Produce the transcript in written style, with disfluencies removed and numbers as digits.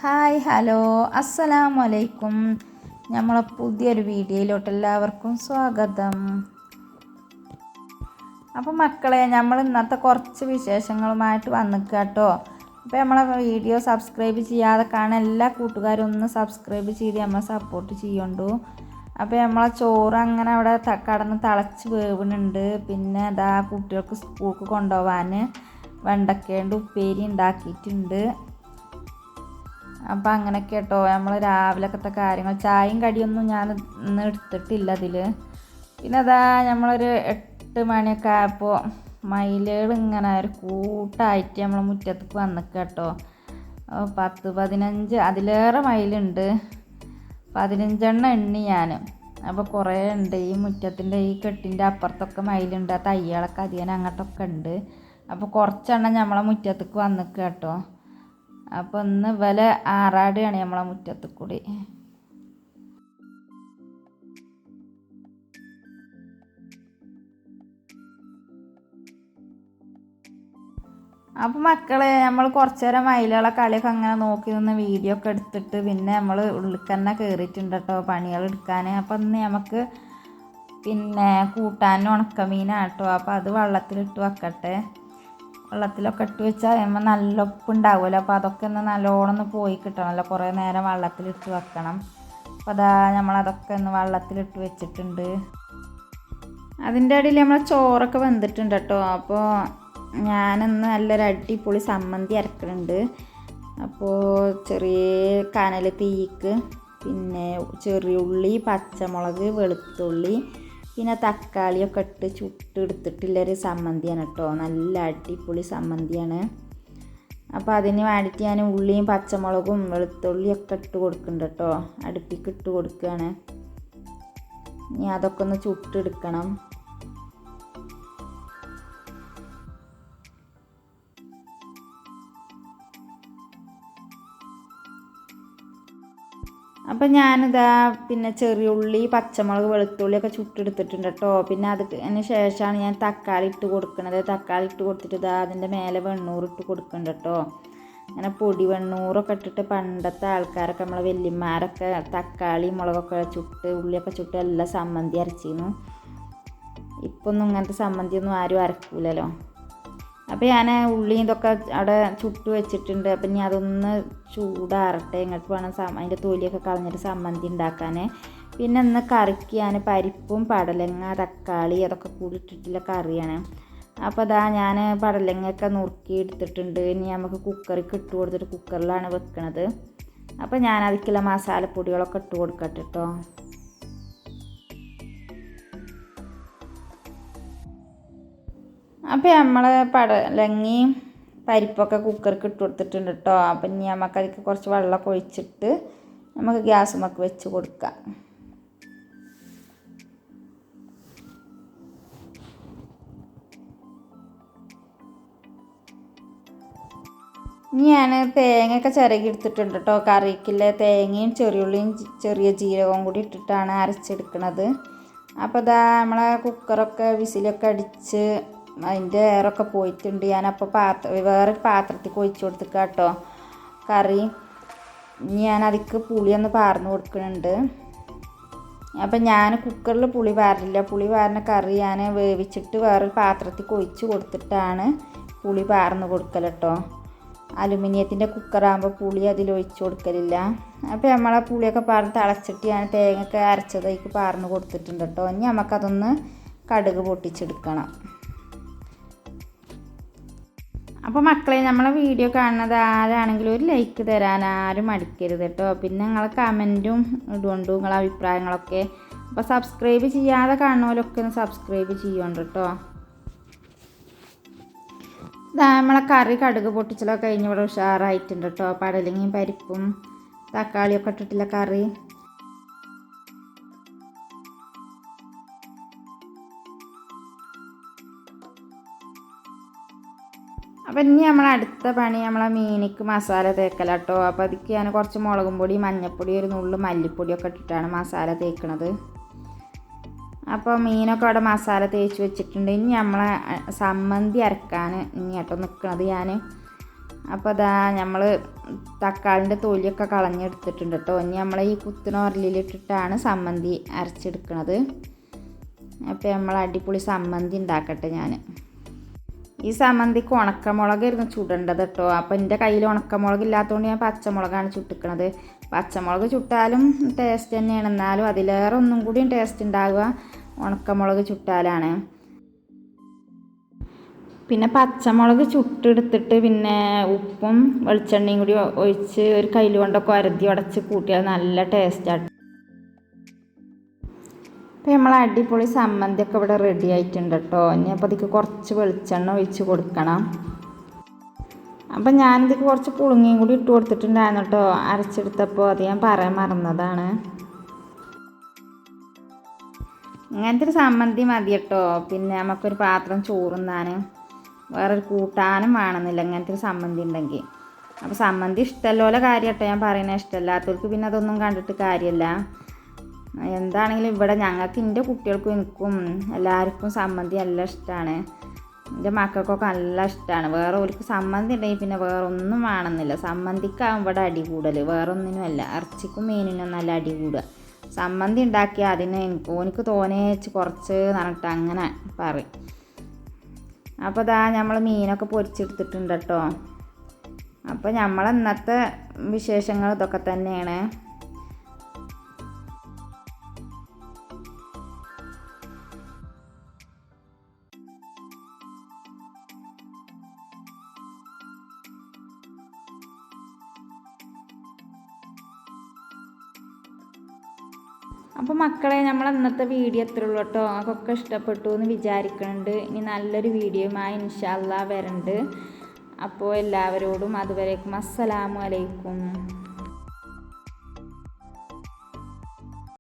Hi hello അസ്സലാമു അലൈക്കും. നമ്മളെ പുതിയൊരു വീഡിയോയിലോട്ട് എല്ലാവർക്കും സ്വാഗതം. അപ്പോൾ മക്കളെ, നമ്മൾ ഇന്നത്തെ കുറച്ച് വിശേഷങ്ങളുമായിട്ട് വന്നിക്കുക കേട്ടോ. അപ്പോൾ നമ്മളെ വീഡിയോ സബ്സ്ക്രൈബ് ചെയ്യാതെ കാണാൻ എല്ലാ കൂട്ടുകാരും ഒന്ന് സബ്സ്ക്രൈബ് ചെയ്ത് നമ്മളെ സപ്പോർട്ട് ചെയ്യുന്നുണ്ടു. അപ്പോൾ നമ്മളെ ചോറ് അങ്ങനെ അവിടെ കടന്ന് തിളച്ച് വേവുന്നുണ്ട്. പിന്നെ ഇതാ കുട്ടികൾക്ക് സ്കൂൾക്ക് കൊണ്ടുപോകാൻ വെണ്ടക്കേണ്ട ഉപ്പേരി ഉണ്ടാക്കിയിട്ടുണ്ട്. അപ്പോൾ അങ്ങനെയൊക്കെ കേട്ടോ നമ്മൾ രാവിലത്തെ കാര്യങ്ങൾ. ചായയും കടിയൊന്നും ഞാൻ ഇന്ന് എടുത്തിട്ടില്ല അതിൽ. പിന്നെ അതാ നമ്മളൊരു 8 മണിയൊക്കെ ആയപ്പോൾ മയിലുകൾ ഇങ്ങനെ ഒരു കൂട്ടായിട്ട് നമ്മൾ മുറ്റത്തേക്ക് വന്നിക്കുക കേട്ടോ. 10-15 അതിലേറെ മയിലുണ്ട്. 15 എണ്ണി ഞാൻ. അപ്പോൾ കുറേ ഉണ്ട്. ഈ മുറ്റത്തിൻ്റെ ഈ കെട്ടിൻ്റെ അപ്പുറത്തൊക്കെ മയിലുണ്ട്. ആ തയ്യാളൊക്കെ അധികം അങ്ങോട്ടൊക്കെ ഉണ്ട്. അപ്പോൾ കുറച്ചെണ്ണം നമ്മളെ മുറ്റത്തേക്ക് വന്നിക്കുക കേട്ടോ. അപ്പോൾ ഇന്ന് ആറാടുകയാണ് നമ്മളെ മുറ്റത്ത് കൂടി. അപ്പോൾ മക്കളെ, നമ്മൾ കുറച്ച് നേരം മയിലുകളെ കളിയൊക്കെ അങ്ങനെ നോക്കി നിന്ന് വീഡിയോ ഒക്കെ എടുത്തിട്ട് പിന്നെ നമ്മൾ ഉള്ളിൽ തന്നെ കയറിയിട്ടുണ്ട് കേട്ടോ പണികൾ എടുക്കാൻ. അപ്പം ഇന്ന് നമുക്ക് പിന്നെ കൂട്ടാനും ഉണക്കമീനാണ് കേട്ടോ. അപ്പോൾ അത് വെള്ളത്തിലിട്ട് വെക്കട്ടെ. വെള്ളത്തിലൊക്കെ ഇട്ട് വെച്ചാൽ നമ്മൾ നല്ല ഉപ്പുണ്ടാവുമല്ലോ. അപ്പോൾ അതൊക്കെ ഒന്ന് നല്ലോണം പോയി കിട്ടണമല്ലോ. കുറേ നേരം വെള്ളത്തിലിട്ട് വെക്കണം. അപ്പോൾ അതാ നമ്മളതൊക്കെ ഒന്ന് വെള്ളത്തിലിട്ട് വെച്ചിട്ടുണ്ട്. അതിൻ്റെ ഇടയിൽ നമ്മൾ ചോറൊക്കെ വെന്തിട്ടുണ്ട് കേട്ടോ. അപ്പോൾ ഞാനിന്ന് നല്ലൊരു അടിപൊളി സമ്മന്തി അരക്കുന്നുണ്ട്. അപ്പോൾ ചെറിയ കനൽ തീക്ക് പിന്നെ ചെറിയ ഉള്ളി, പച്ചമുളക്, വെളുത്തുള്ളി, പിന്നെ തക്കാളിയൊക്കെ ഇട്ട് ചുട്ടെടുത്തിട്ടുള്ളൊരു സമ്മന്തിയാണ് കേട്ടോ. നല്ല അടിപൊളി സമ്മന്തിയാണ്. അപ്പോൾ അതിന് വേണ്ടിയിട്ട് ഞാൻ ഉള്ളിയും പച്ചമുളകും വെളുത്തുള്ളിയൊക്കെ ഇട്ട് കൊടുക്കുന്നുണ്ട് കേട്ടോ. അടുപ്പിക്ക് ഇട്ട് കൊടുക്കുകയാണ്. ഇനി അതൊക്കെ ഒന്ന് ചുട്ടെടുക്കണം. അപ്പം ഞാനിതാ പിന്നെ ചെറിയ ഉള്ളി, പച്ചമുളക്, വെളുത്തുള്ളിയൊക്കെ ചുട്ടെടുത്തിട്ടുണ്ട് കേട്ടോ. പിന്നെ അതിന് ശേഷമാണ് ഞാൻ തക്കാളി ഇട്ട് കൊടുക്കുന്നത്. തക്കാളി ഇട്ട് കൊടുത്തിട്ട് ഇതാ അതിൻ്റെ മേലെ വെണ്ണൂറ് ഇട്ട് കൊടുക്കുന്നുണ്ട് കേട്ടോ. അങ്ങനെ പൊടി വെണ്ണൂറൊക്കെ ഇട്ടിട്ട് പണ്ടത്തെ ആൾക്കാരൊക്കെ നമ്മളെ വല്യമ്മമാരൊക്കെ തക്കാളി മുളകൊക്കെ ചുട്ട് ഉള്ളിയൊക്കെ ചുട്ട് എല്ലാം സമ്മന്തി അരച്ചിരുന്നു. ഇപ്പം ഒന്നും ഇങ്ങനത്തെ സമ്മന്തിയൊന്നും ആരും അരക്കൂലല്ലോ. അപ്പോൾ ഞാൻ ഉള്ളി ഇതൊക്കെ അവിടെ ചുട്ട് വെച്ചിട്ടുണ്ട്. അപ്പം ഇനി അതൊന്ന് ചൂടാറട്ടെ. ഇങ്ങോട്ട് വേണം അതിൻ്റെ തൊലിയൊക്കെ കളഞ്ഞിട്ട് സമ്മന്തി ഉണ്ടാക്കാൻ. പിന്നെ ഇന്ന് കറിക്ക് ഞാൻ പരിപ്പും പടലങ്ങ, തക്കാളി അതൊക്കെ കൂടി ഇട്ടിട്ടുള്ള കറിയാണ്. അപ്പോൾ അതാ ഞാൻ പടലങ്ങയൊക്കെ നുറുക്കി എടുത്തിട്ടുണ്ട്. ഇനി നമുക്ക് കുക്കറിക്ക് ഇട്ട് കൊടുത്തിട്ട് കുക്കറിലാണ് വെക്കുന്നത്. അപ്പോൾ ഞാൻ അതിലേക്കുള്ള മസാലപ്പൊടികളൊക്കെ ഇട്ട് കൊടുക്കട്ടെ കേട്ടോ. അപ്പോൾ നമ്മൾ പടലങ്ങയും പരിപ്പൊക്കെ കുക്കർക്ക് ഇട്ട് കൊടുത്തിട്ടുണ്ട് കേട്ടോ. അപ്പം ഇനി നമുക്ക് അതിലേക്ക് കുറച്ച് വെള്ളമൊക്കെ ഒഴിച്ചിട്ട് നമുക്ക് ഗ്യാസുമൊക്കെ വെച്ച് കൊടുക്കാം. ഇനി ഞാൻ തേങ്ങയൊക്കെ ചിരകി എടുത്തിട്ടുണ്ട് കേട്ടോ. കറിക്കുള്ള തേങ്ങയും ചെറിയുള്ളിയും ചെറിയ ജീരകവും കൂടി ഇട്ടിട്ടാണ് അരച്ചെടുക്കുന്നത്. അപ്പോൾ ഇതാ നമ്മളെ കുക്കറൊക്കെ വിസിലൊക്കെ അടിച്ച് അതിൻ്റെ എയറൊക്കെ പോയിട്ടുണ്ട്. ഞാനപ്പോൾ വേറൊരു പാത്രത്തിൽ ഒഴിച്ച് കൊടുത്തിക്കുക കേട്ടോ കറി. ഞാൻ അതിക്ക് പുളിയൊന്ന് പാർന്ന് കൊടുക്കുന്നുണ്ട്. അപ്പം ഞാൻ കുക്കറിൽ പുളി പാരില്ല. പുളി പാരുന്ന കറി ഞാൻ വേവിച്ചിട്ട് വേറൊരു പാത്രത്തിൽ ഒഴിച്ച് കൊടുത്തിട്ടാണ് പുളി പാർന്ന് കൊടുക്കൽ കേട്ടോ. അലുമിനിയത്തിൻ്റെ കുക്കറാകുമ്പോൾ പുളി അതിലൊഴിച്ച് കൊടുക്കലില്ല. അപ്പോൾ നമ്മളെ പുളിയൊക്കെ പാർന്ന് തിളച്ചിട്ട് ഞാൻ തേങ്ങയൊക്കെ അരച്ചതേക്ക് പാർന്ന് കൊടുത്തിട്ടുണ്ട് കേട്ടോ. ഇനി നമുക്കതൊന്ന് കടുക് പൊട്ടിച്ചെടുക്കണം. അപ്പോൾ മക്കളെ, നമ്മളെ വീഡിയോ കാണുന്നത് ആരാണെങ്കിലും ഒരു ലൈക്ക് തരാൻ ആരും മടിക്കരുത് കേട്ടോ. പിന്നെ നിങ്ങൾ കമൻറ്റും ഇടുകൊണ്ടു നിങ്ങളെ അഭിപ്രായങ്ങളൊക്കെ. അപ്പോൾ സബ്സ്ക്രൈബ് ചെയ്യാതെ കാണുന്നവരൊക്കെ ഒന്ന് സബ്സ്ക്രൈബ് ചെയ്യുന്നുണ്ട് കേട്ടോ. നമ്മളെ കറി കടുക് പൊട്ടിച്ചലൊക്കെ കഴിഞ്ഞ് ഇവിടെ ഉഷാറായിട്ടുണ്ട് കേട്ടോ. പടലങ്ങയും പരിപ്പും തക്കാളിയൊക്കെ ഇട്ടിട്ടുള്ള കറി. അപ്പം ഇനി നമ്മൾ അടുത്ത പണി നമ്മളെ മീനിക്ക് മസാല തേക്കല കേട്ടോ. അപ്പോൾ അതിക്ക് ഞാൻ കുറച്ച് മുളകും പൊടി, മഞ്ഞൾപ്പൊടി, ഒരു നുള്ളു മല്ലിപ്പൊടിയൊക്കെ ഇട്ടിട്ടാണ് മസാല തേക്കണത്. അപ്പോൾ മീനൊക്കെ അവിടെ മസാല തേച്ച് വെച്ചിട്ടുണ്ട്. ഇനി നമ്മളെ സമ്മന്തി അരക്കാൻ ഇനി കേട്ടോ നിൽക്കുന്നത്. ഞാൻ അപ്പോൾ അതാ നമ്മൾ തക്കാളിൻ്റെ തൊലിയൊക്കെ കളഞ്ഞെടുത്തിട്ടുണ്ട് കേട്ടോ. ഇനി നമ്മൾ ഈ കുത്തുന്ന ഉരലിലിട്ടിട്ടാണ് സമ്മന്തി അരച്ചെടുക്കുന്നത്. അപ്പോൾ നമ്മൾ അടിപൊളി സമ്മന്തി ഉണ്ടാക്കട്ടെ. ഞാൻ ഈ സമ്മന്തിക്ക് ഉണക്കമുളകായിരുന്നു ചുടേണ്ടത് കേട്ടോ. അപ്പോൾ എൻ്റെ കയ്യിൽ ഉണക്കമുളക് ഇല്ലാത്തതുകൊണ്ട് ഞാൻ പച്ചമുളകാണ് ചുട്ടിക്കണത്. പച്ചമുളക് ചുട്ടാലും ടേസ്റ്റ് തന്നെയാണ്, എന്നാലും അതിലേറെ ഒന്നും കൂടിയും ടേസ്റ്റ് ഉണ്ടാവുക ഉണക്കമുളക് ചുട്ടാലാണ്. പിന്നെ പച്ചമുളക് ചുട്ടെടുത്തിട്ട് പിന്നെ ഉപ്പും വെളിച്ചെണ്ണയും കൂടി ഒഴിച്ച് ഒരു കയ്യിൽ കൊണ്ടൊക്കെ ഉരതി ഉടച്ച് കൂട്ടിയാൽ നല്ല ടേസ്റ്റാണ്. അപ്പോൾ നമ്മൾ അടിപൊളി സമ്മന്തിയൊക്കെ ഇവിടെ റെഡി ആയിട്ടുണ്ട് കേട്ടോ. ഇനി അപ്പോൾ ഇതിക്ക് കുറച്ച് വെളിച്ചെണ്ണ ഒഴിച്ച് കൊടുക്കണം. അപ്പം ഞാനിതിക്ക് കുറച്ച് പുളുങ്ങിയും കൂടി ഇട്ട് കൊടുത്തിട്ടുണ്ടായിരുന്നു കേട്ടോ അരച്ചെടുത്തപ്പോൾ. അത് ഞാൻ പറയാൻ മറന്നതാണ്. ഇങ്ങനത്തെ ഒരു സമ്മന്തി മതി കേട്ടോ. പിന്നെ നമുക്കൊരു പാത്രം ചോറുന്നാൻ, വേറൊരു കൂട്ടാനും വേണമെന്നില്ല ഇങ്ങനത്തെ ഒരു സമ്മന്തി ഉണ്ടെങ്കിൽ. അപ്പോൾ സമ്മന്തി ഇഷ്ടമല്ലോലെ കാര്യം കേട്ടോ ഞാൻ പറയുന്നത്. ഇഷ്ടമല്ലാത്തവർക്ക് പിന്നെ അതൊന്നും കണ്ടിട്ട് കാര്യമല്ല. എന്താണെങ്കിലും ഇവിടെ ഞങ്ങൾക്ക്, എൻ്റെ കുട്ടികൾക്കും എനിക്കും എല്ലാവർക്കും സമ്മന്തി നല്ല ഇഷ്ടമാണ്. എൻ്റെ മക്കൾക്കൊക്കെ നല്ല ഇഷ്ടമാണ്. വേറെ ഒരു സമ്മന്തി ഉണ്ടെങ്കിൽ പിന്നെ വേറെ ഒന്നും വേണമെന്നില്ല. സമ്മന്തിക്കാവും ഇവിടെ അടി കൂടൽ, വേറെ ഒന്നിനുമല്ല. ഇറച്ചിക്കും മീനിനും നല്ല അടി കൂടുക. സമ്മന്തി ഉണ്ടാക്കിയാൽ അതിന് എനിക്ക് തോനേച്ച് കുറച്ച് പറഞ്ഞിട്ട് അങ്ങനെ പറയും. അപ്പോൾ ഇതാ നമ്മൾ മീനൊക്കെ പൊരിച്ചെടുത്തിട്ടുണ്ട് കേട്ടോ. അപ്പോൾ നമ്മൾ ഇന്നത്തെ വിശേഷങ്ങൾ ഇതൊക്കെ തന്നെയാണ്. അപ്പോൾ മക്കളെ, നമ്മൾ ഇന്നത്തെ വീഡിയോ എത്ര ഉള്ളൂ കേട്ടോ. അതൊക്കെ ഇഷ്ടപ്പെട്ടു എന്ന് വിചാരിക്കുന്നുണ്ട്. ഇനി നല്ലൊരു വീഡിയോയുമായി ഇൻഷാ അല്ലാഹ് വരുന്നുണ്ട്. അപ്പോൾ എല്ലാവരോടും അതുവരേക്കും അസ്സലാമു അലൈക്കും.